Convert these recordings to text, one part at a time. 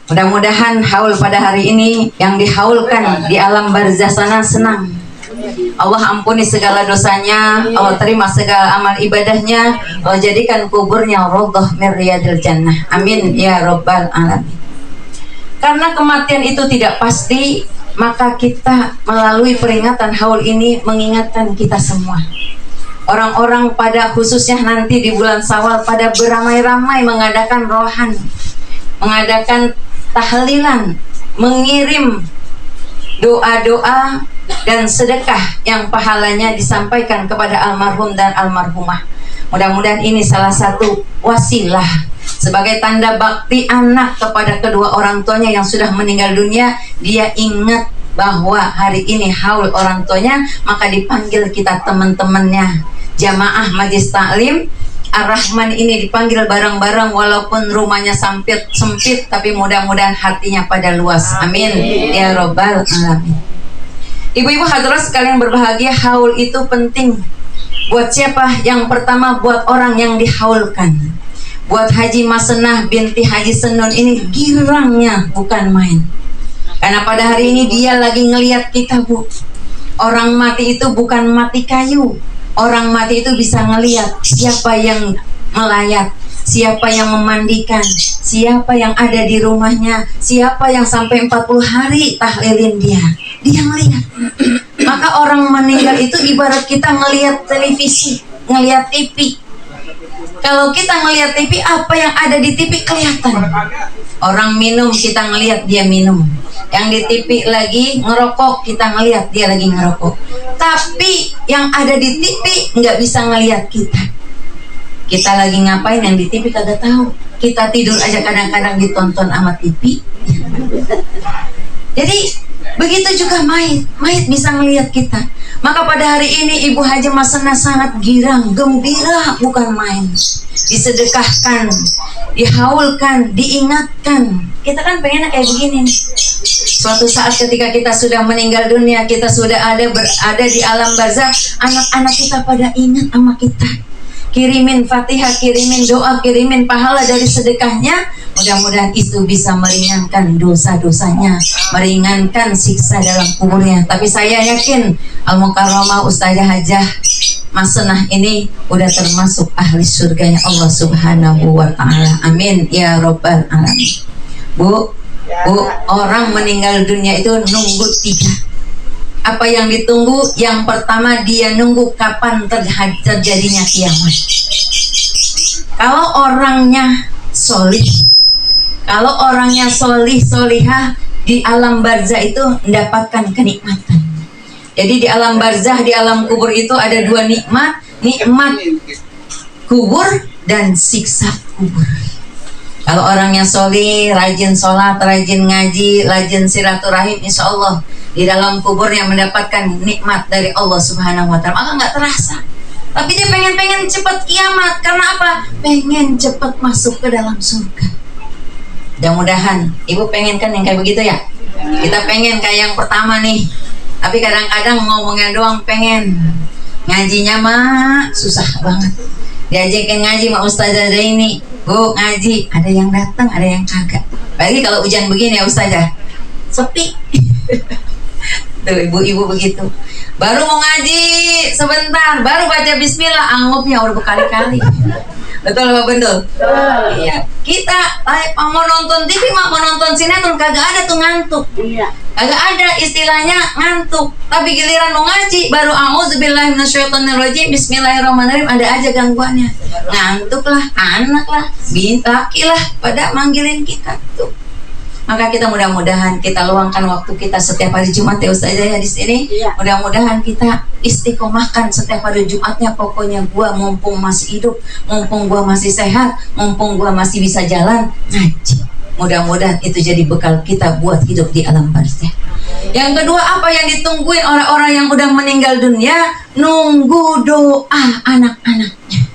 Mudah-mudahan haul pada hari ini yang dihaulkan di alam barzah sana senang. Allah ampuni segala dosanya, Allah terima segala amal ibadahnya, Allah jadikan kuburnya rawdah min riyadil jannah. Amin ya rabbal alamin. Karena kematian itu tidak pasti, maka kita melalui peringatan haul ini mengingatkan kita semua. Orang-orang pada khususnya nanti di bulan Syawal pada beramai-ramai mengadakan rohan, mengadakan tahlilan, mengirim doa-doa dan sedekah yang pahalanya disampaikan kepada almarhum dan almarhumah. Mudah-mudahan ini salah satu wasilah sebagai tanda bakti anak kepada kedua orang tuanya yang sudah meninggal dunia. Dia ingat bahwa hari ini haul orang tuanya, maka dipanggil kita teman-temannya jamaah majlis taklim Ar-Rahman ini dipanggil bareng-bareng, walaupun rumahnya sempit, tapi mudah-mudahan hatinya pada luas. Amin ya rabbal alamin. Ibu-ibu hadirat sekalian berbahagia, haul itu penting. Buat siapa? Yang pertama buat orang yang dihaulkan. Buat Haji Masenah binti Haji Senun ini girangnya bukan main. Karena pada hari ini dia lagi ngelihat kita, Bu. Orang mati itu bukan mati kayu. Orang mati itu bisa ngelihat siapa yang melayat, siapa yang memandikan, siapa yang ada di rumahnya, siapa yang sampai 40 hari tahlilin dia. Dia ngelihat. Maka orang meninggal itu ibarat kita ngelihat televisi, ngelihat TV. Kalau kita ngelihat TV, apa yang ada di TV kelihatan. Orang minum, kita ngelihat dia minum. Yang di TV lagi ngerokok, kita ngelihat dia lagi ngerokok. Tapi yang ada di TV nggak bisa ngelihat kita. Kita lagi ngapain yang di TV kagak tahu. Kita tidur aja kadang-kadang ditonton sama TV. Jadi begitu juga mayit bisa ngelihat kita. Maka pada hari ini Ibu Haji Masenah sangat girang, gembira bukan main. Disedekahkan, dihaulkan, diingatkan. Kita kan pengennya kayak begini nih. Suatu saat ketika kita sudah meninggal dunia, kita sudah ada di alam barzah, anak-anak kita pada ingat sama kita. Kirimin Fatihah, kirimin doa, kirimin pahala dari sedekahnya. Mudah-mudahan itu bisa meringankan dosa-dosanya, meringankan siksa dalam kuburnya. Tapi saya yakin Al-Mukarramah Ustazah Hajah Masenah ini udah termasuk ahli surganya Allah Subhanahu wa ta'ala. Amin ya rabbal alamin. Bu, orang meninggal dunia itu nunggu 3. Apa yang ditunggu? Yang pertama, dia nunggu kapan terjadinya kiamat. Kalau orangnya solih, kalau orangnya solihah, di alam barzah itu mendapatkan kenikmatan. Jadi di alam barzah, di alam kubur itu ada 2 nikmat. Nikmat kubur dan siksa kubur. Kalau orangnya solih, rajin sholat, rajin ngaji, rajin silaturahim, insya Allah di dalam kuburnya mendapatkan nikmat dari Allah Subhanahu wa ta'ala. Maka nggak terasa. Tapi dia pengen cepat kiamat. Karena apa? Pengen cepat masuk ke dalam surga. Mudah-mudahan Ibu pengen kan yang kayak begitu ya? Kita pengen kayak yang pertama nih. Tapi kadang-kadang ngomongnya doang pengen. Ngajinya mah susah banget. Diajakin ngaji sama Ustazah ini, Bu ngaji, ada yang datang, ada yang kagak. Apalagi kalau hujan begini ya Ustazah, sepi. Tuh ibu-ibu begitu. Baru mau ngaji sebentar, baru baca bismillah, anggupnya udah berkali-kali. Betul apa betul? Iya. Kita mau nonton TV, mau nonton sinetron, kagak ada tuh ngantuk. Iya. Kagak ada istilahnya ngantuk. Tapi giliran mau ngaji, baru a'udzubillahi minasyaitonirrajim, bismillahirrahmanirrahim, ada aja gangguannya. Ngantuk lah, anak lah, laki lah, pada manggilin kita tuh. Maka kita mudah-mudahan kita luangkan waktu kita setiap hari Jumat ya Ustazah ya di sini. Iya. Mudah-mudahan kita istiqomahkan setiap hari Jumatnya. Pokoknya gua mumpung masih hidup, mumpung gua masih sehat, mumpung gua masih bisa jalan, ngaji. Mudah-mudahan itu jadi bekal kita buat hidup di alam barzah. Yang kedua, apa yang ditungguin orang-orang yang udah meninggal dunia? Nunggu doa anak-anaknya,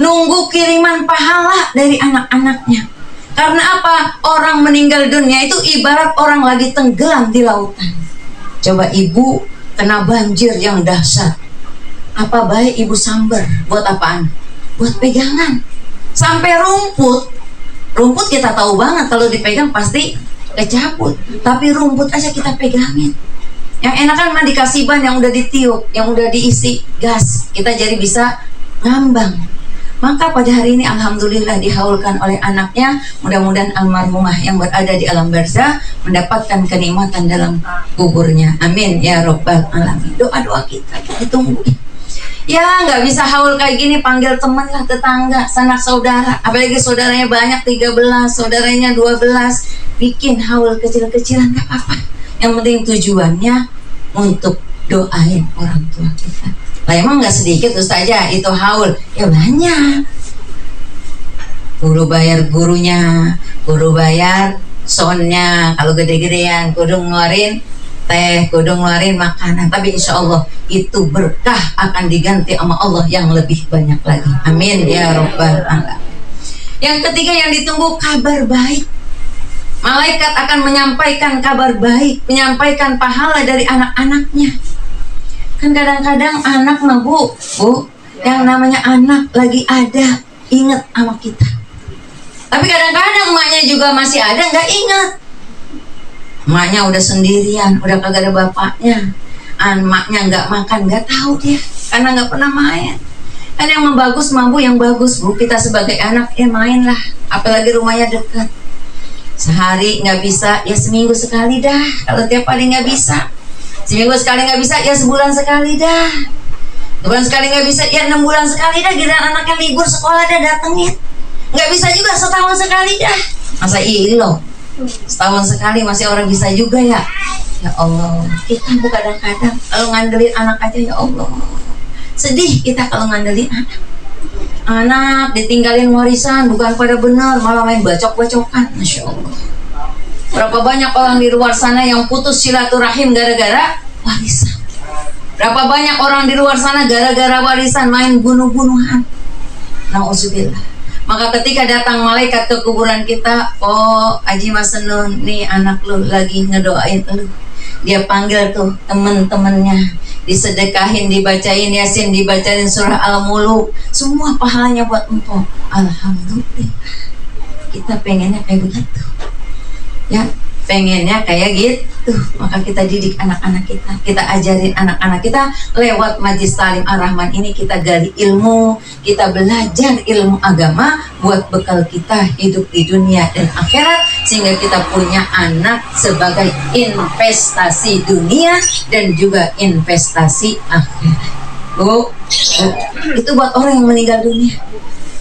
nunggu kiriman pahala dari anak-anaknya. Karena apa? Orang meninggal dunia itu ibarat orang lagi tenggelam di lautan. Coba ibu kena banjir yang dahsyat, apa baik ibu sambar? Buat apaan? Buat pegangan. Sampai rumput Rumput kita tahu banget kalau dipegang pasti kecabut, tapi rumput aja kita pegangin. Yang enakan mah dikasih ban yang udah ditiup, yang udah diisi gas, kita jadi bisa ngambang. Maka pada hari ini alhamdulillah dihaulkan oleh anaknya. Mudah-mudahan almarhumah yang berada di alam barzah mendapatkan kenikmatan dalam kuburnya. Amin ya robbal alamin. Doa-doa kita ditunggu. Ya nggak bisa haul kayak gini, panggil teman lah, tetangga, sanak saudara. Apalagi saudaranya banyak 13, saudaranya 12. Bikin haul kecil-kecilan nggak apa-apa. Yang penting tujuannya untuk doain orang tua kita. Lah emang nggak sedikit Ustazah itu haul, ya banyak. Guru bayar gurunya, guru bayar soundnya, kalau gede-gedean kudu ngeluarin teh, kudu ngeluarin makanan. Tapi insya Allah itu berkah akan diganti sama Allah yang lebih banyak lagi. Amin ya robbal alamin. Yang ketiga yang ditunggu kabar baik. Malaikat akan menyampaikan kabar baik, menyampaikan pahala dari anak-anaknya. Kan kadang-kadang anak mah bu, yang namanya anak lagi ada, inget sama kita. Tapi kadang-kadang emaknya juga masih ada, nggak ingat. Emaknya udah sendirian, udah kagak ada bapaknya. Emaknya nggak makan, nggak tahu dia, karena nggak pernah main. Kan yang bagus mah bu, yang bagus bu, kita sebagai anak ya main lah. Apalagi rumahnya dekat. Sehari nggak bisa, ya seminggu sekali dah. Kalau tiap hari nggak bisa, seminggu sekali nggak bisa, ya sebulan sekali dah. Sebulan sekali nggak bisa, ya 6 bulan sekali dah. Giliran anaknya libur sekolah dah datengin. Nggak bisa juga setahun sekali dah. Masa ilo setahun sekali masih orang bisa juga ya. Ya Allah, kita bu kadang-kadang kalau ngandelin anak aja ya Allah. Sedih kita kalau ngandelin anak. Anak ditinggalin warisan bukan pada benar, malah main bacok-bacokan. Masya Allah. Berapa banyak orang di luar sana yang putus silaturahim gara-gara warisan. Berapa banyak orang di luar sana gara-gara warisan main bunuh-bunuhan. Nauzubillah. Maka ketika datang malaikat ke kuburan kita, oh Haji Mas Senun, nih anak lu lagi ngedoain lu. Dia panggil tuh temen-temennya, disedekahin, dibacain Yasin, dibacain surah Al-Muluk, semua pahalanya buat empok. Alhamdulillah. Kita pengennya kayak begitu. Ya, pengennya kayak gitu. Maka kita didik anak-anak kita, kita ajarin anak-anak kita lewat Majlis Ta'lim Ar-Rahman ini. Kita gali ilmu, kita belajar ilmu agama buat bekal kita hidup di dunia dan akhirat, sehingga kita punya anak sebagai investasi dunia dan juga investasi akhirat. Itu buat orang yang meninggal dunia.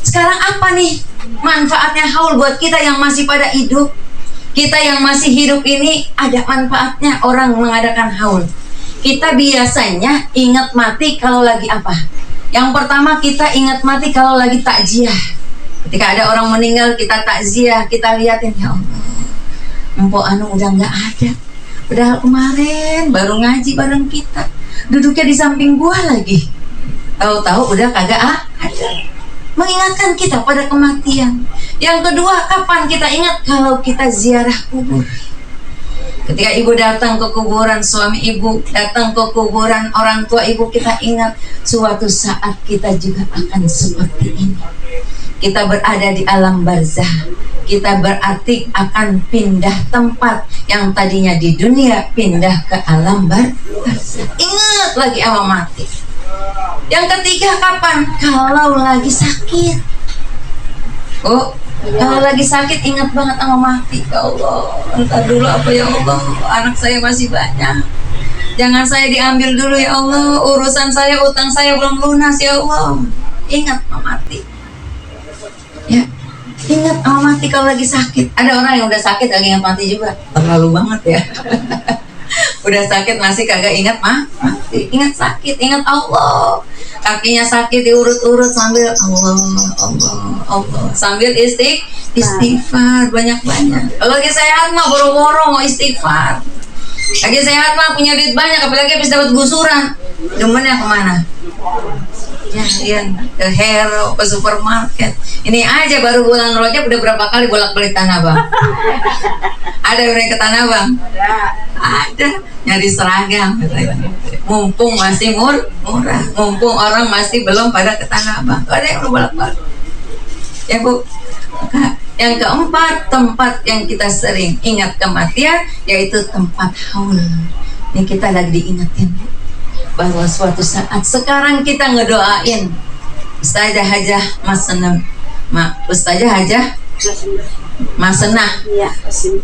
Sekarang apa nih manfaatnya haul buat kita yang masih pada hidup? Kita yang masih hidup ini ada manfaatnya orang mengadakan haul. Kita biasanya ingat mati kalau lagi apa? Yang pertama kita ingat mati kalau lagi takziah. Ketika ada orang meninggal kita takziah, kita liatin, ya Allah, empok anu udah nggak ada. Padahal kemarin baru ngaji bareng kita, duduknya di samping gua lagi. Tahu-tahu udah kagak ada. Mengingatkan kita pada kematian. Yang kedua, kapan kita ingat? Kalau kita ziarah kubur. Ketika ibu datang ke kuburan suami ibu, datang ke kuburan orang tua ibu, kita ingat suatu saat kita juga akan seperti ini. Kita berada di alam barzah. Kita berarti akan pindah tempat, yang tadinya di dunia pindah ke alam barzah. Ingat lagi sama mati. Yang ketiga kapan? Kalau lagi sakit. Oh, kalau lagi sakit ingat banget sama mati. Ya Allah, entar dulu apa ya Allah, anak saya masih banyak. Jangan saya diambil dulu ya Allah, urusan saya, utang saya belum lunas ya Allah. Ingat sama mati. Ya, ingat sama mati kalau lagi sakit. Ada orang yang udah sakit lagi ingat mati juga. Terlalu banget ya. Udah sakit masih kagak ingat mati. Ingat sakit, ingat Allah. Kakinya sakit diurut-urut sambil Allah sambil istighfar banyak-banyak. Kalau lagi sehat mah boro-boro mau istighfar. Lagi sehat mah punya duit banyak, apalagi habis dapat gusuran, demennya kemana? Ya, ke Hero, ke supermarket. Ini aja baru bulan Rajab udah berapa kali bolak-balik Tanah Abang. Ada yang ke Tanah Abang? Ada. Nyari seragam. Mumpung masih murah. Mumpung orang masih belum pada ke Tanah Abang. Ada yang bolak-balik. Ya Bu, maka Yang keempat, tempat yang kita sering ingat kematian, yaitu tempat haul. Ini kita lagi diingetin bahwa suatu saat sekarang kita ngedoain Ustazah Hajah Ustazah Hajah Masenah.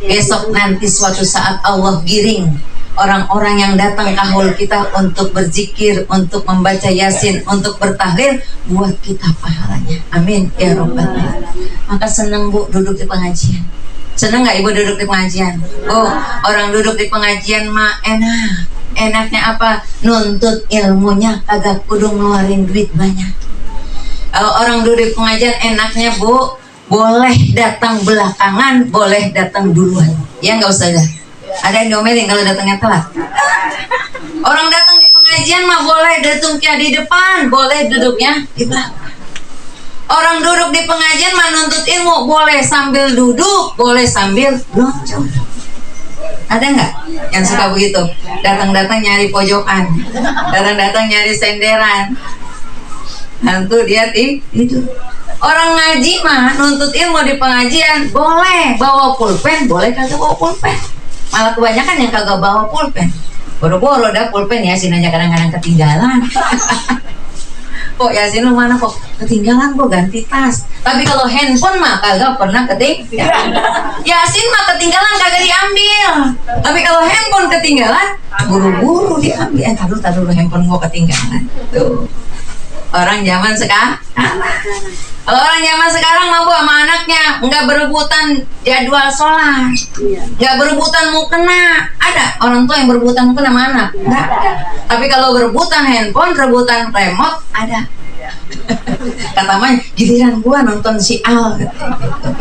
Besok nanti suatu saat Allah giring orang-orang yang datang ke haul kita untuk berzikir, untuk membaca Yasin, untuk bertahlil, buat kita pahalanya. Amin ya rabbal alamin. Maka senang Bu duduk di pengajian. Senang nggak Ibu duduk di pengajian? Oh, orang duduk di pengajian mah enak. Enaknya apa? Nuntut ilmunya kagak kudu ngeluarin duit banyak. Kalau orang duduk di pengajian enaknya Bu, boleh datang belakangan, boleh datang duluan. Ya nggak usah dah. Ada yang diomelin kalau datangnya telat. Orang datang di pengajian mah boleh duduknya di depan, boleh duduknya di belakang. Orang duduk di pengajian mah nuntut ilmu, boleh sambil duduk, boleh sambil loncat. Ada nggak yang suka begitu? Datang-datang nyari pojokan, datang-datang nyari senderan. Nanti dia itu. Orang ngaji mah nuntut ilmu di pengajian, boleh bawa pulpen, boleh kagak bawa pulpen. Malah kebanyakan yang kagak bawa pulpen. Boro-boro dah pulpen Yasin aja kadang-kadang ketinggalan. Kok Yasin lu mana kok ketinggalan, kok ganti tas. Tapi kalau handphone mah kagak pernah ketinggalan. Yasin mah ketinggalan kagak diambil. Tapi kalau handphone ketinggalan, buru-buru diambil. Taruh handphone gua ketinggalan. Tuh. Orang zaman sekarang. Kalau orang zaman sekarang mah Bu sama anaknya nggak berebutan jadwal sholat, nggak berebutan mukena. Ada orang tua yang berebutan mukena sama anak? Nggak ada. Tapi kalau berebutan handphone, rebutan remote, ada. Kata Mai, giliran gua nonton si Al,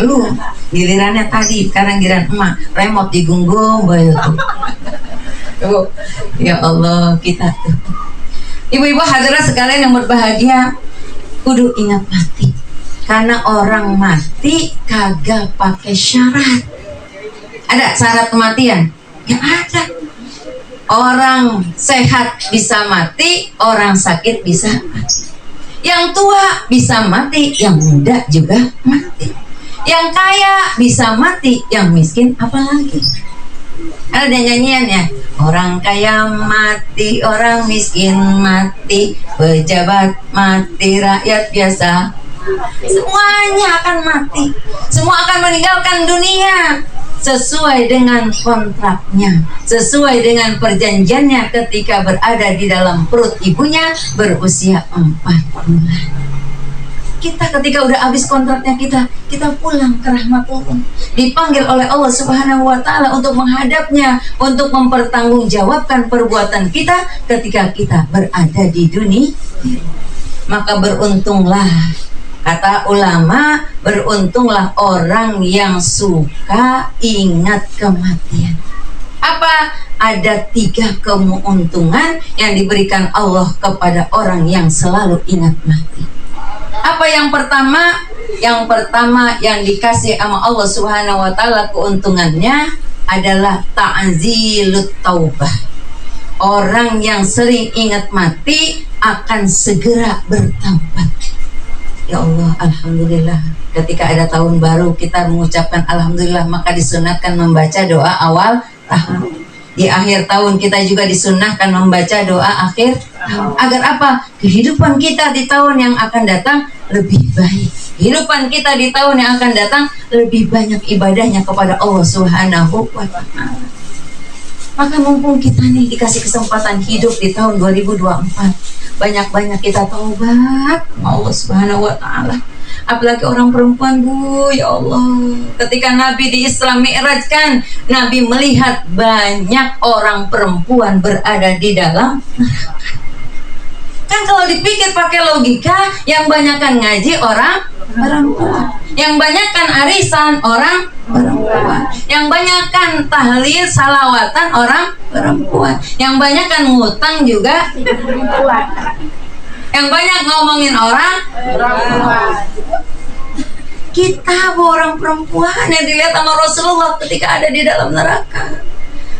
lu gilirannya tadi, sekarang giliran emak, remote digunggung, bayu tuh. Ya Allah, kita tuh. Ibu-ibu hadirat sekalian yang berbahagia, kudu ingat mati. Karena orang mati kagak pakai syarat. Ada syarat kematian? Ya ada. Orang sehat bisa mati, orang sakit bisa mati. Yang tua bisa mati, yang muda juga mati. Yang kaya bisa mati, yang miskin apalagi. Ada nyanyiannya. Orang kaya mati, orang miskin mati, pejabat mati, rakyat biasa. Semuanya akan mati. Semua akan meninggalkan dunia sesuai dengan kontraknya, sesuai dengan perjanjiannya ketika berada di dalam perut ibunya berusia 4 bulan. Kita ketika udah habis kontraknya kita pulang ke rahmatullah, dipanggil oleh Allah Subhanahu wa Ta'ala untuk menghadapnya, untuk mempertanggungjawabkan perbuatan kita ketika kita berada di dunia. Maka beruntunglah, kata ulama, beruntunglah orang yang suka ingat kematian. Apa? Ada 3 keuntungan yang diberikan Allah kepada orang yang selalu ingat mati. Apa yang pertama? Yang pertama yang dikasih sama Allah Subhanahu wa Ta'ala keuntungannya adalah ta'zilut taubah. Orang yang sering ingat mati akan segera bertaubat. Ya Allah, alhamdulillah. Ketika ada tahun baru kita mengucapkan alhamdulillah, maka disunatkan membaca doa awal tahun. Di akhir tahun kita juga disunahkan membaca doa akhir tahun. Agar apa? Kehidupan kita di tahun yang akan datang lebih baik. Kehidupan kita di tahun yang akan datang lebih banyak ibadahnya kepada Allah Subhanahu wa Ta'ala. Maka mumpung kita nih dikasih kesempatan hidup di tahun 2024, banyak-banyak kita taubat Allah Subhanahu wa Ta'ala. Apalagi orang perempuan, Bu, ya Allah. Ketika Nabi di Isra Mi'raj kan, Nabi melihat banyak orang perempuan berada di dalam neraka. Kan kalau dipikir pakai logika, yang banyakkan ngaji orang perempuan, yang banyakkan arisan orang perempuan, yang banyakkan tahlil salawatan orang perempuan, yang banyakkan ngutang juga perempuan, yang banyak ngomongin orang perempuan. Kita orang perempuan yang dilihat sama Rasulullah ketika ada di dalam neraka.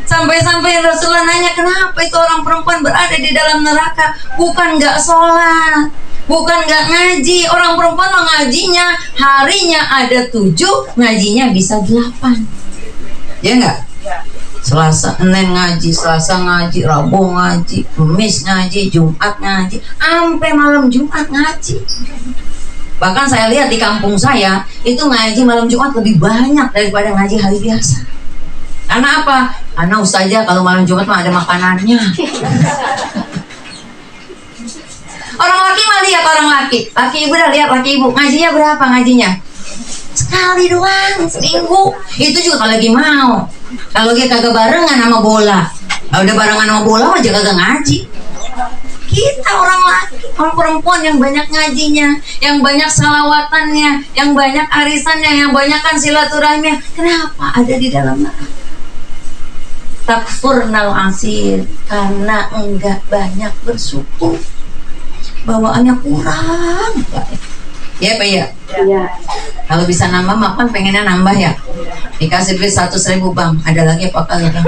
Sampai-sampai Rasulullah nanya, kenapa itu orang perempuan berada di dalam neraka? Bukan gak sholat, Bukan nggak ngaji. Orang perempuan mah ngajinya harinya ada 7, ngajinya bisa 8. Ya nggak? Selasa Senin ngaji, Selasa ngaji, Rabu ngaji, Kamis ngaji, Jumat ngaji, sampai malam Jumat ngaji. Bahkan saya lihat di kampung saya itu ngaji malam Jumat lebih banyak daripada ngaji hari biasa. Karena apa? Karena ustazah kalau malam Jumat mah ada makanannya. Orang laki mah lihat orang laki ibu dah lihat laki ibu ngajinya berapa ngajinya? Sekali doang seminggu. Itu juga kalau lagi mau. Kalau dia kagak barengan sama bola. Kalau udah barengan sama bola mah juga kagak ngaji. Kita orang laki, orang perempuan yang banyak ngajinya, yang banyak salawatannya, yang banyak arisannya, yang banyakkan silaturahminya. Kenapa ada di dalam neraka? Takfurnal asir, karena enggak banyak bersyukur. Bawaannya kurang. Ya Pak ya? Iya. Kalau bisa nambah makan pengennya nambah ya. Dikasih duit 100.000 bang, ada lagi apa kali bang?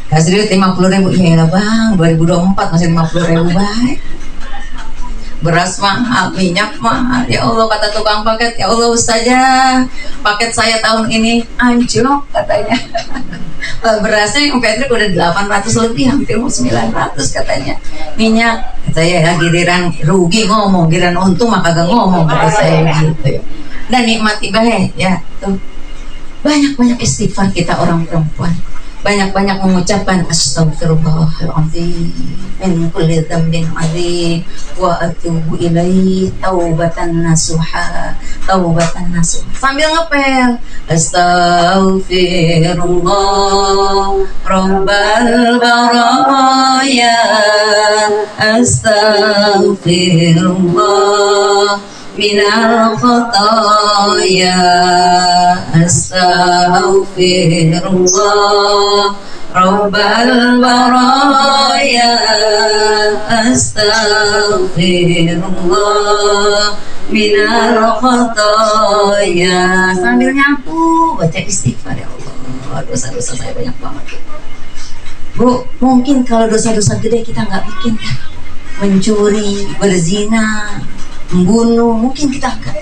Kasih duit 50.000, ya lah bang, 2024 masih 50.000 baik. Beras mahal, minyak mahal. Ya Allah kata tukang paket, ya Allah ustazah, paket saya tahun ini anjlok katanya. Berasnya yang Patrick udah 800 lebih, hampir mau 900 katanya. Minyak, saya ya giliran rugi ngomong, giliran untung maka gak ngomong kata saya gitu. Dan nikmati baik ya tuh. Banyak-banyak istighfar kita orang perempuan. Banyak-banyak mengucapkan astagfirullahaladzim min kulli dzambin adzim wa atubu ilaihi taubatan nasuha sambil ngepel astaghfirullah rabbal baraya astaghfirullah minal khataya astaghfirullah rabbal baraya astaghfirullah minal khataya sambil nyapu baca istighfar. Ya Allah, dosa-dosa saya banyak banget Bu. Mungkin kalau dosa-dosa gede kita nggak bikin kan, mencuri, berzina, membunuh, mungkin kita enggak.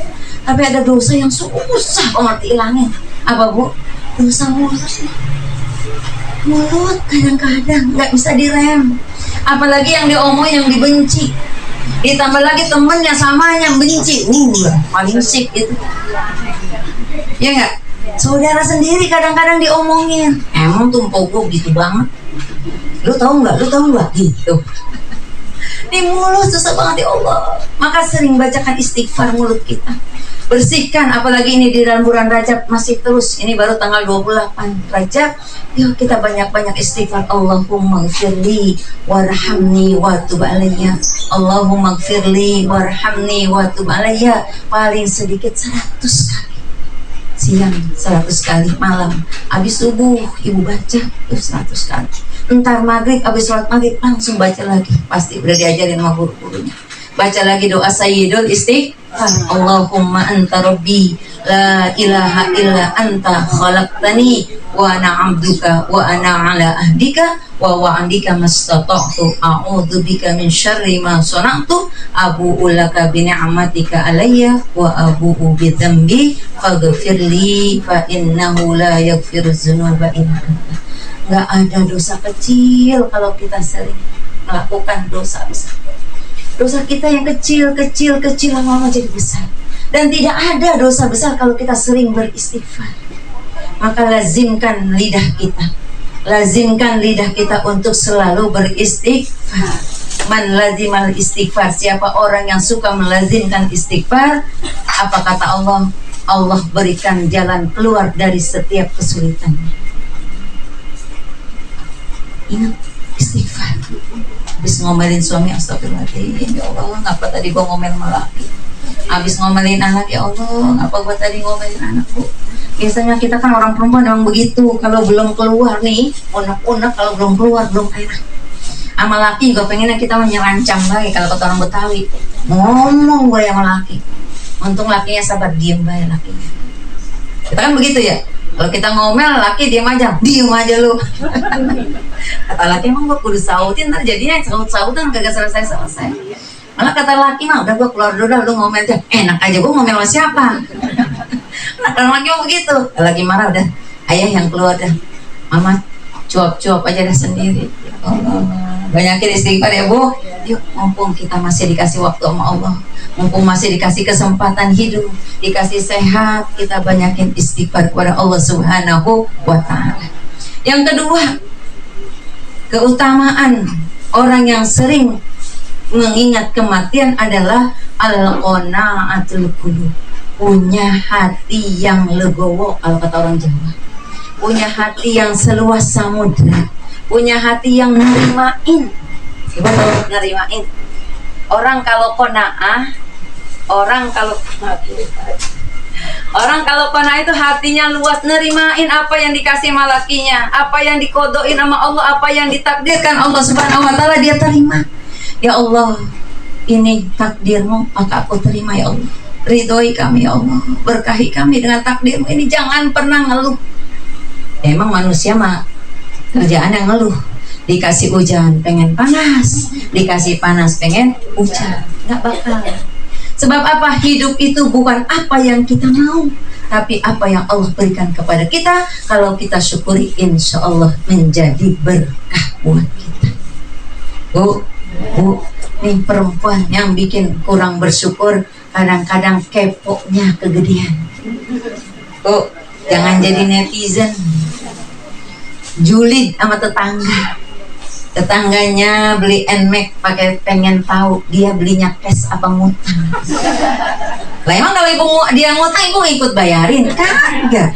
Tapi ada dosa yang susah banget dihilangin. Apa Bu? Dosa mulut. Mulut kadang-kadang nggak bisa direm. Apalagi yang diomong, yang dibenci. Ditambah lagi temennya sama yang benci. Paling sik gitu. Ya nggak? Saudara sendiri kadang-kadang diomongin. Emang tuh mpok gitu banget. Lu tahu nggak? Gitu. Di mulut susah banget ya Allah. Maka sering bacakan istighfar mulut kita. Bersihkan, apalagi ini di dalam bulan Rajab masih terus. Ini baru tanggal 28 Rajab. Yuk kita banyak-banyak istighfar. Allahumma gfirli warhamni wa tub alayya. Allahumma gfirli warhamni wa tub alayya. Paling sedikit 100 kali. Siang 100 kali, malam habis subuh ibu baca tuh 100 kali. Entar maghrib habis sholat maghrib langsung baca lagi. Pasti udah diajarin sama guru-gurunya. Baca lagi doa sayyidul istighfar. Allahumma anta rabbi la ilaha illa anta khalaqtani wa ana abduka wa ana ala ahdika wa wa'andika mastata'tu a'udzu bika min syarri ma sana'tu abu'u laka bi ni'matika alayya wa abu'u bi dzambi faghfirli fa innahu la yaghfiru dzunuba illa anta. Enggak ada dosa kecil kalau kita sering melakukan dosa besar. Dosa kita yang kecil lama-lama jadi besar. Dan tidak ada dosa besar kalau kita sering beristighfar. Maka lazimkan lidah kita untuk selalu beristighfar. Man lazimal istighfar, siapa orang yang suka melazimkan istighfar, apa kata Allah? Allah berikan jalan keluar dari setiap kesulitannya. Ingat istighfar. Habis ngomelin suami, astagfirullahaladzim, ya Allah, ngapa tadi gua ngomel sama laki? Habis ngomelin anak, ya Allah, ngapa gua tadi ngomelin anak, Bu? Biasanya kita kan orang perempuan memang begitu. Kalau belum keluar nih, unek-unek, kalau belum keluar belum enak. Sama laki juga pengennya kita menyerancang lagi. Kalau kata orang Betawi, ngomong gue sama laki. Untung lakinya sabar, diem baik lakinya. Kita kan begitu ya. Kalau kita ngomel, laki diem aja lu. Kata laki, emang gue kudu sautin, ntar jadinya saut-sautan kagak selesai-selesai. Malah kata laki mah, udah gue keluar dulu dah, lu ngomel aja. Enak aja, gue ngomel sama siapa? Kata laki mah begitu. Lagi marah udah, ayah yang keluar dah. Mama cuap-cuap aja dah sendiri. Banyakin istighfar ya Bu. Yuk, mumpung kita masih dikasih waktu sama Allah, mumpung masih dikasih kesempatan hidup, dikasih sehat, kita banyakin istighfar kepada Allah Subhanahu wa Ta'ala. Yang kedua, keutamaan orang yang sering mengingat kematian adalah al-qana'atul qulub, punya hati yang legowo, kalau kata orang Jawa, punya hati yang seluas samudra, punya hati yang nerimain. Coba kalau nerimain, orang kalau qanaah, orang kalau qanaah itu hatinya luas, nerimain apa yang dikasih malakinya, apa yang dikodoin sama Allah, apa yang ditakdirkan Allah Subhanahu wa Ta'ala, dia terima. Ya Allah, ini takdirmu, maka aku terima ya Allah. Ridhoi kami ya Allah, berkahi kami dengan takdirmu ini, jangan pernah ngeluh. Ya, emang manusia mah kerjaan yang ngeluh. Dikasih hujan pengen panas, dikasih panas pengen hujan, nggak bakal. Sebab apa? Hidup itu bukan apa yang kita mau, tapi apa yang Allah berikan kepada kita. Kalau kita syukuri, insya Allah menjadi berkah buat kita. Bu, nih perempuan yang bikin kurang bersyukur, kadang-kadang keponya kegedean. Bu, jangan jadi netizen julid sama tetangganya beli NMAX pakai pengen tahu dia belinya cash apa ngutang. Lah emang kalau ibu dia ngutang, ibu ikut bayarin? Kagak.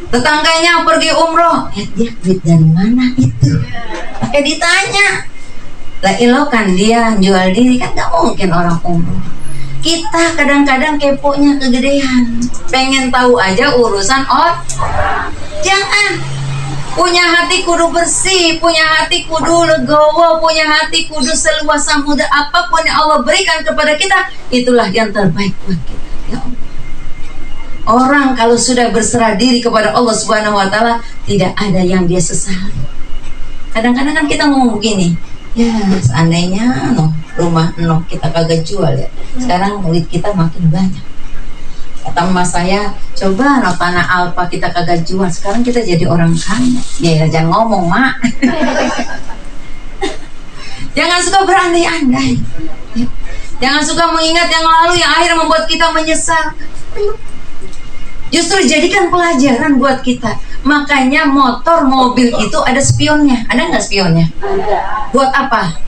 Tetangganya pergi umroh, ya dia duit dari mana itu? Pakai ditanya. Lah ilo kan dia jual diri, kan gak mungkin orang umroh. Kita kadang-kadang keponya kegedean, pengen tahu aja urusan orang. Jangan. Punya hati kudu bersih, punya hati kudu legowo, punya hati kudu seluas samudra. Apapun yang Allah berikan kepada kita, itulah yang terbaik buat kita. Ya Allah. Orang kalau sudah berserah diri kepada Allah Subhanahu wa Ta'ala, tidak ada yang dia sesali. Kadang-kadang kan kita ngomong begini, ya seandainya rumah kita kagak jual ya, sekarang duit kita makin banyak. Kata emak saya, coba tanah Alfa kita kagak jual, sekarang kita jadi orang kaya. Ya jangan ngomong mak. Jangan suka berandai-andai. Jangan suka mengingat yang lalu yang akhirnya membuat kita menyesal. Justru jadikan pelajaran buat kita. Makanya motor, mobil itu ada spionnya. Ada nggak spionnya? Ada. Buat apa?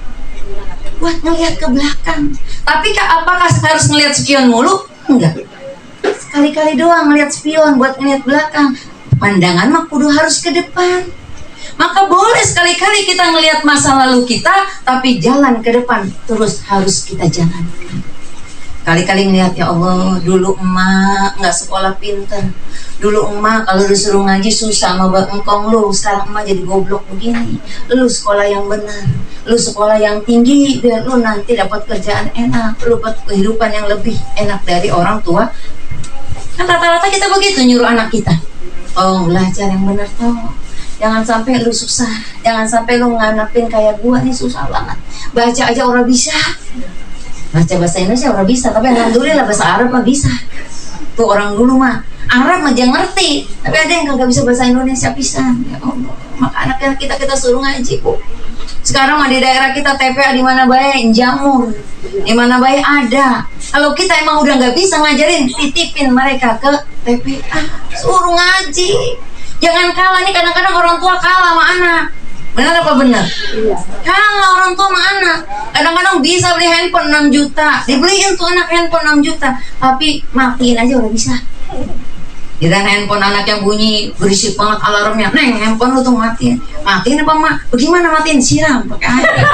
Buat ngelihat ke belakang. Tapi apakah harus ngelihat spion mulu? Enggak. Sekali-kali doang ngelihat spion, buat ngelihat belakang. Pandangan mah kudu harus ke depan. Maka boleh sekali-kali kita ngelihat masa lalu kita, tapi jalan ke depan terus harus kita jalankan. Kali-kali ngelihat, ya Allah, dulu emak nggak sekolah pinter, dulu emak kalau disuruh ngaji susah sama engkong lu, sekarang emak jadi goblok begini. Lu sekolah yang benar, lu sekolah yang tinggi, biar lu nanti dapat kerjaan enak, lu dapat kehidupan yang lebih enak dari orang tua. Kan rata-rata kita begitu nyuruh anak kita. Oh, belajar yang benar toh. Jangan sampai lu susah, jangan sampai lu nganapin kayak gua nih susah banget. Baca aja orang bisa. Baca bahasa Indonesia orang bisa, tapi alhamdulillah bahasa Arab mah bisa. Tuh orang dulu mah Arab aja ngerti, tapi ada yang kagak bisa bahasa Indonesia pisan. Ya Allah, maka anak kita suruh ngaji, Bu. Sekarang mah di daerah kita TPA di mana baik jamur, di mana baik ada. Kalau kita emang udah nggak bisa ngajarin, titipin mereka ke TPA, suruh ngaji. Jangan kalah nih, kadang-kadang orang tua kalah sama anak. Benar apa benar? Iya. Kalah orang tua sama anak. Kadang-kadang bisa beli handphone 6 juta, dibeliin tuh anak handphone 6 juta, tapi matiin aja udah bisa. Kita handphone anak yang bunyi berisik banget alarmnya, neng handphone lu tuh matiin apa mak? Bagaimana matiin? Siram pakai air.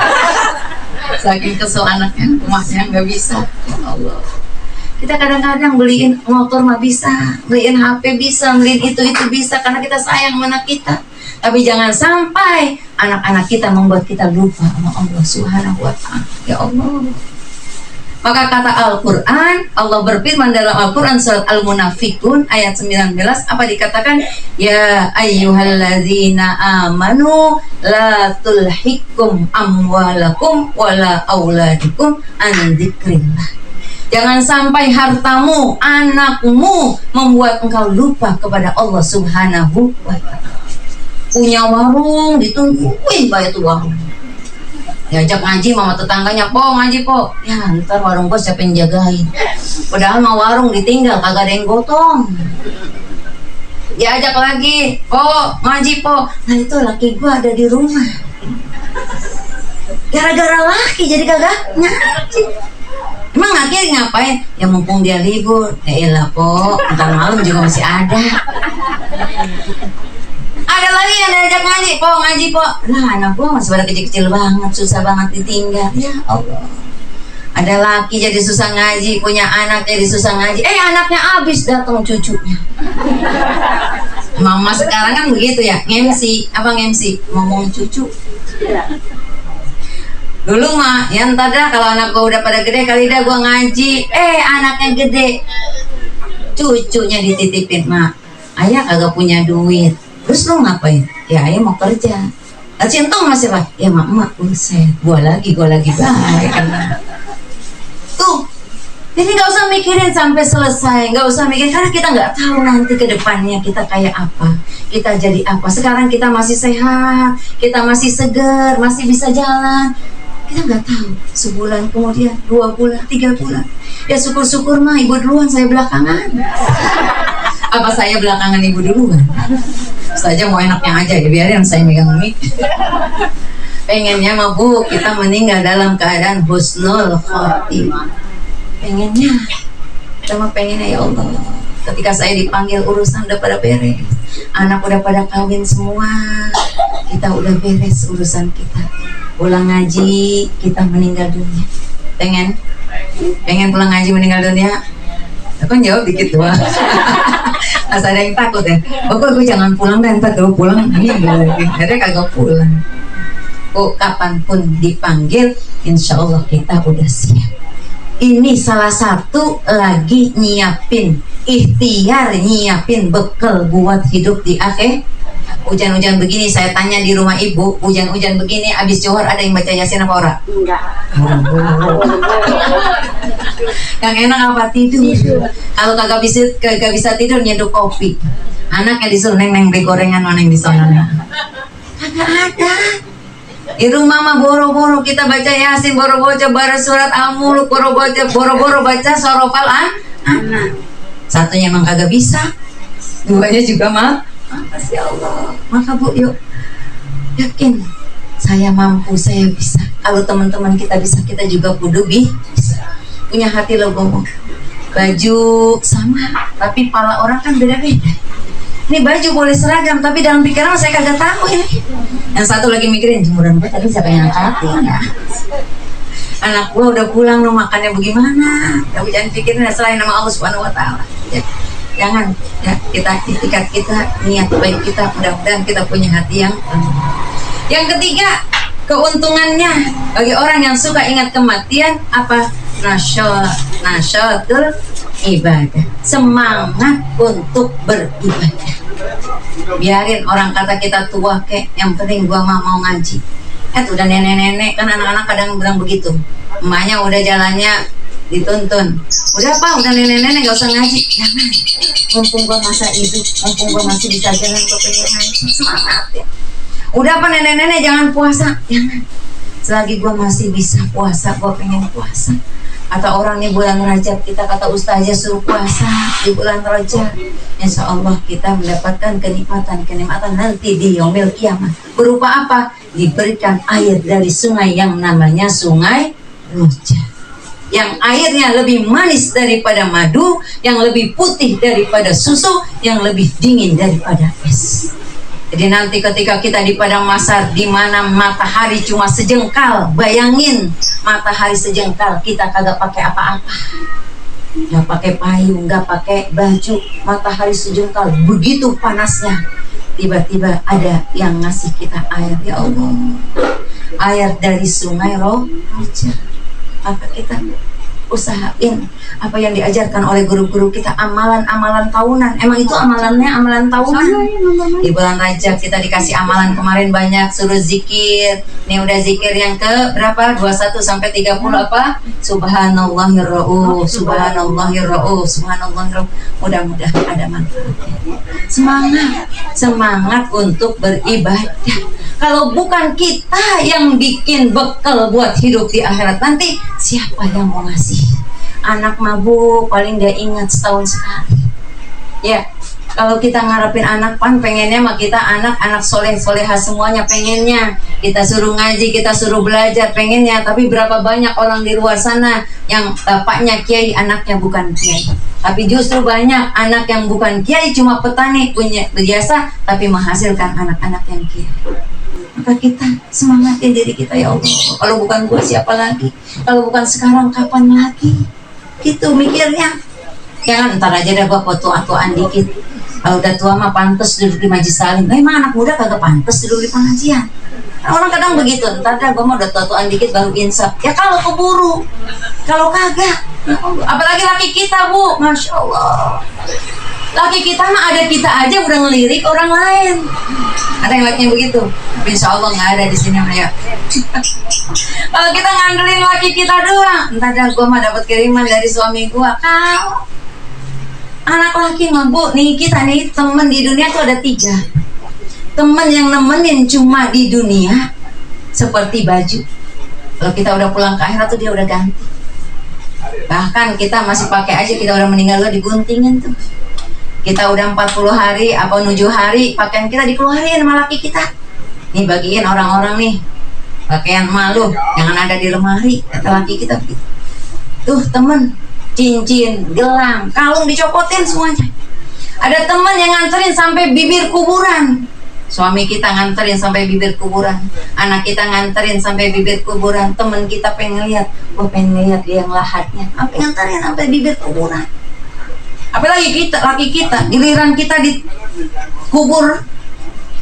Saking kesel anaknya, emasnya nggak bisa. Ya Allah. Kita kadang-kadang beliin motor mah bisa, beliin HP bisa, beliin itu bisa karena kita sayang sama anak kita. Tapi jangan sampai anak-anak kita membuat kita lupa sama Allah Subhanahu wa Ta'ala. Ya Allah. Maka kata Al-Quran, Allah berfirman dalam Al-Quran surat Al-Munafikun ayat 19, apa dikatakan? Ya ayyuhalladzina amanu la tulhikum amwalakum wala auladikum an dzikrillah. Jangan sampai hartamu, anakmu membuat engkau lupa kepada Allah Subhanahu wa ta'ala. Punya warung ditungguin bayar tuh warung. Diajak ngaji mama tetangganya, po ngaji po, ya ntar warung gua siapa yang jagain. Padahal mau warung ditinggal kagak ada yang gotong. Diajak lagi, po ngaji po, nah itu laki gua ada di rumah. Gara-gara laki jadi kagak ngaji. Emang laki ngapain? Ya mumpung dia libur, ya elah po, ntar malam juga masih ada. Ada lagi yang diajak ngaji, po ngaji po. Lah anak gua masih pada kecil-kecil banget, susah banget ditinggal. Ya Allah. Ada laki jadi susah ngaji, punya anak jadi susah ngaji. Anaknya habis datang cucunya. Mama sekarang kan begitu ya, ngemsi, apa ngemsi? Ngomong cucu. Dulu mah, ya entar dah kalau anak gua udah pada gede kali dah gua ngaji. Anaknya gede, cucunya dititipin, mak. Ayah kagak punya duit. Terus lu ngapain? Ya ayah mau kerja. Cintung masih apa? Ya mak buset, gua lagi baik. Tuh, jadi nggak usah mikirin sampai selesai, nggak usah mikirin karena kita nggak tahu nanti ke depannya kita kayak apa, kita jadi apa. Sekarang kita masih sehat, kita masih segar, masih bisa jalan. Kita nggak tahu sebulan kemudian, 2 bulan, 3 bulan. Ya syukur-syukur mah ibu duluan, saya belakangan. Apa saya belakangan ibu duluan? Saja mau enaknya aja ya, biarin saya megang mic. Pengennya mah Bu, kita meninggal dalam keadaan husnul khotimah. Pengennya, kita mah pengennya ya Allah, ketika saya dipanggil urusan udah pada beres, anak udah pada kawin semua, kita udah beres urusan kita, pulang ngaji, kita meninggal dunia. Pengen pulang ngaji meninggal dunia? Aku jawab dikit doang. Masa ada yang takut ya? Gue jangan pulang dan ntar kalau pulang ini akhirnya kagak pulang. Kapanpun dipanggil, insya Allah kita udah siap. Ini salah satu lagi nyiapin, ikhtiar nyiapin bekal buat hidup di akhir. Hujan-hujan begini, saya tanya di rumah ibu, hujan-hujan begini, abis johor ada yang baca Yasin apa ora? Enggak. Yang enak apa? Tidur. Kalau kagak bisa tidur, nyeduh kopi. Anaknya disuruh neng beli gorengan, neng di sana. Kagak ada. Di rumah mah boro-boro kita baca Yasin, boro-boro baca surat Al-Mulk, boro-boro baca Sorofal anak. Satunya emang kagak bisa, duanya juga mah. Masya Allah. Maka Bu, yuk yakin saya mampu, saya bisa. Kalau teman-teman kita bisa, kita juga kudu bisa. Punya hati logomo. Baju sama, tapi pala orang kan beda-beda. Ini baju boleh seragam, tapi dalam pikiran saya kagak tahu ini. Yang satu lagi mikirin jemuran gue tadi siapa yang angkatin ya. Anak gua udah pulang, lo makannya bagaimana? Tapi jangan pikirin selain nama Allah Subhanahu Wa Taala. Ya. Jangan ya, kita itikat kita, niat baik kita, mudah-mudahan kita punya hati yang Yang ketiga, keuntungannya bagi orang yang suka ingat kematian apa? Nasyatul ibadah, semangat untuk beribadah. Biarin orang kata kita tua kek, yang penting gua mau ngaji. Udah nenek-nenek kan, anak-anak kadang bilang begitu, emaknya udah jalannya dituntun, udah Pak, udah nenek-nenek gak usah ngaji. Jangan, mumpung gua masa hidup, mumpung gua masih bisa jalan, gua pengen ngaji. Semangat ya. Udah Pak, nenek-nenek jangan puasa. Jangan, selagi gua masih bisa puasa, gua pengen puasa. Atau orang nih bulan Rajab, kita kata ustazah suruh puasa di bulan Rajab, insya Allah kita mendapatkan kenikmatan nanti di yaumil kiamat. Berupa apa? Diberikan air dari sungai yang namanya sungai Rajab, yang airnya lebih manis daripada madu, yang lebih putih daripada susu, yang lebih dingin daripada es. Jadi nanti ketika kita di padang mahsyar, di mana matahari cuma sejengkal, bayangin matahari sejengkal, kita kagak pakai apa-apa, nggak pakai payung, nggak pakai baju, matahari sejengkal, begitu panasnya. Tiba-tiba ada yang ngasih kita air, ya Allah, air dari sungai Rajab. Maka kita usahain apa yang diajarkan oleh guru-guru kita, amalan-amalan tahunan. Emang itu amalannya amalan tahunan. Di bulan Rajab kita dikasih amalan kemarin banyak, suruh zikir. Ini udah zikir yang ke berapa? 21 sampai 30 apa? Subhanallahir rauf, subhanallahir rauf, subhanallahir rauf. Mudah-mudahan ada manfaatnya. Semangat untuk beribadah. Kalau bukan kita yang bikin bekal buat hidup di akhirat nanti, siapa yang mau ngasih? Anak mabuk paling dia ingat setahun sekali. Ya, kalau kita ngarepin anak, pengennya mah kita anak-anak soleh-soleha semuanya, pengennya kita suruh ngaji, kita suruh belajar, pengennya. Tapi berapa banyak orang di luar sana yang bapaknya kiai, anaknya bukan kiai. Tapi justru banyak anak yang bukan kiai, cuma petani, punya jasa, tapi menghasilkan anak-anak yang kiai. Maka kita semangatin diri kita, ya Allah, kalau bukan gua siapa lagi, kalau bukan sekarang kapan lagi, gitu mikirnya. Jangan ntar aja dah gua tua-tuaan dikit, kalau udah tua mah pantes duduk di majelis salim. Emang anak muda kagak pantes duduk di pengajian. Orang kadang begitu, ntar dah gua mau udah tua-tuaan dikit baru insaf. Ya kalau keburu, kalau kagak, apalagi laki kita, Bu, Masya Allah. Laki kita mah ada kita aja udah ngelirik orang lain. Ada yang lakinya begitu? Insya Allah nggak ada di sini, ya. Kalau kita ngandelin laki kita doang, entar dah gue mah dapat kiriman dari suami gue. Kalau anak laki mah, Bu, nih kita nih temen di dunia tuh ada 3. Temen yang nemenin cuma di dunia seperti baju. Kalau kita udah pulang ke akhirat tuh dia udah ganti. Bahkan kita masih pakai aja, kita udah meninggal udah diguntingin tuh. Kita udah 40 hari apa 7 hari pakaian kita dikeluarin sama laki kita. Nih bagiin orang-orang nih pakaian malu jangan ada di lemari, kata laki kita begitu. Tuh temen, cincin, gelang, kalung dicopotin semuanya. Ada temen yang nganterin sampai bibir kuburan. Suami kita nganterin sampai bibir kuburan, anak kita nganterin sampai bibir kuburan. Temen kita pengen lihat, gue pengen lihat dia yang lahatnya, apa nganterin sampai bibir kuburan. Apalagi kita, laki kita, giliran kita di kubur,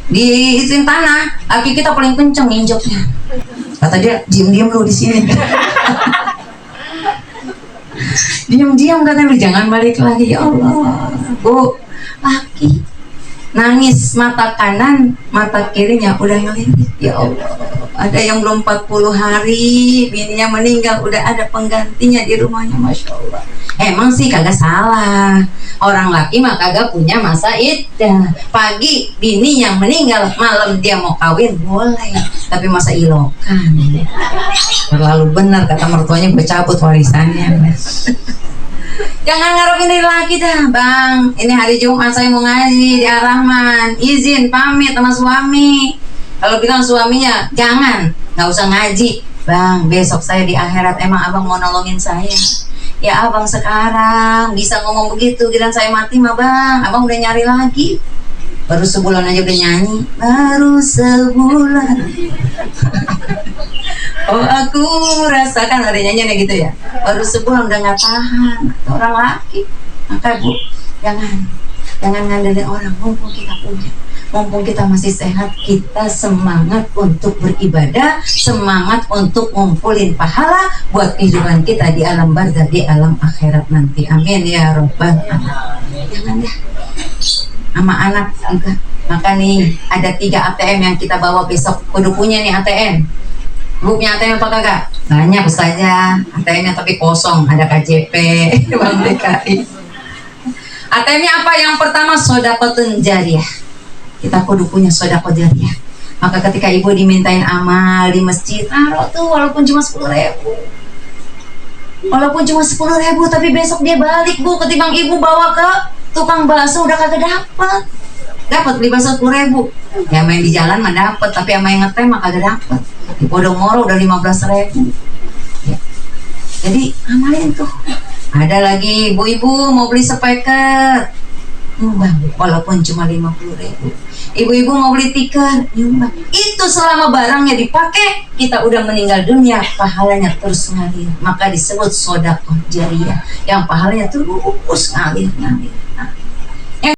diisiin tanah, laki kita paling kenceng nginjeknya. Kata dia, diam-diam lu di sini. Diam-diam katanya, lu jangan balik lagi. Ya Allah, Bu, laki nangis mata kanan, mata kirinya udah ngelirik. Ya Allah, ada yang belum 40 hari bininya meninggal, udah ada penggantinya di rumahnya. Masya Allah. Emang sih kagak salah, orang laki mah kagak punya masa iddah. Pagi bini yang meninggal, malam dia mau kawin boleh, tapi masa ilokan. Terlalu benar kata mertuanya, gue cabut warisannya. Jangan ngarepin diri lagi dah, Bang. Ini hari Jumat saya mau ngaji di Ar-Rahman, izin pamit sama suami. Kalau bilang suaminya jangan, nggak usah ngaji, Bang. Besok saya di akhirat, emang abang mau nolongin saya? Ya abang sekarang bisa ngomong begitu, giliran saya mati mah Bang, abang udah nyari lagi. Baru sebulan aja udah nyanyi, baru sebulan. Oh aku rasakan, ada nyanyiannya gitu ya. Baru sebulan udah nggak tahan, orang laki. Maka Bu, jangan ngandelin orang. Mumpung kita punya, mumpung kita masih sehat, kita semangat untuk beribadah, semangat untuk ngumpulin pahala buat kehidupan kita di alam barzah, di alam akhirat nanti. Amin ya robbal alamin. Jangan ya, sama anak juga. Maka nih ada 3 ATM yang kita bawa besok. Kudu punya nih ATM. Bu punya ATM apa kagak? Banyak saja ATM-nya, tapi kosong. Ada KJP, Bank DKI. ATM-nya apa? Yang pertama sedekahun jariyah. Kita kudu punya sedekah jariyah. Maka ketika ibu dimintain amal di masjid, taruh tuh walaupun cuma 10.000. Walaupun cuma 10.000, tapi besok dia balik, Bu. Ketimbang ibu bawa ke tukang bakso udah kagak dapat beli bakso 10.000. Ya main di jalan mah dapat, tapi yang main ngetem mah kagak dapat. Di Podomoro udah 15.000. Ya. Jadi amalin tuh. Ada lagi ibu-ibu mau beli speaker, nyumbang walaupun cuma 50.000. Ibu-ibu mau beli tikar, nyumbang. Itu selama barangnya dipakai, kita udah meninggal dunia, pahalanya terus ngalir. Maka disebut sedekah jariyah, yang pahalanya terus ngalir.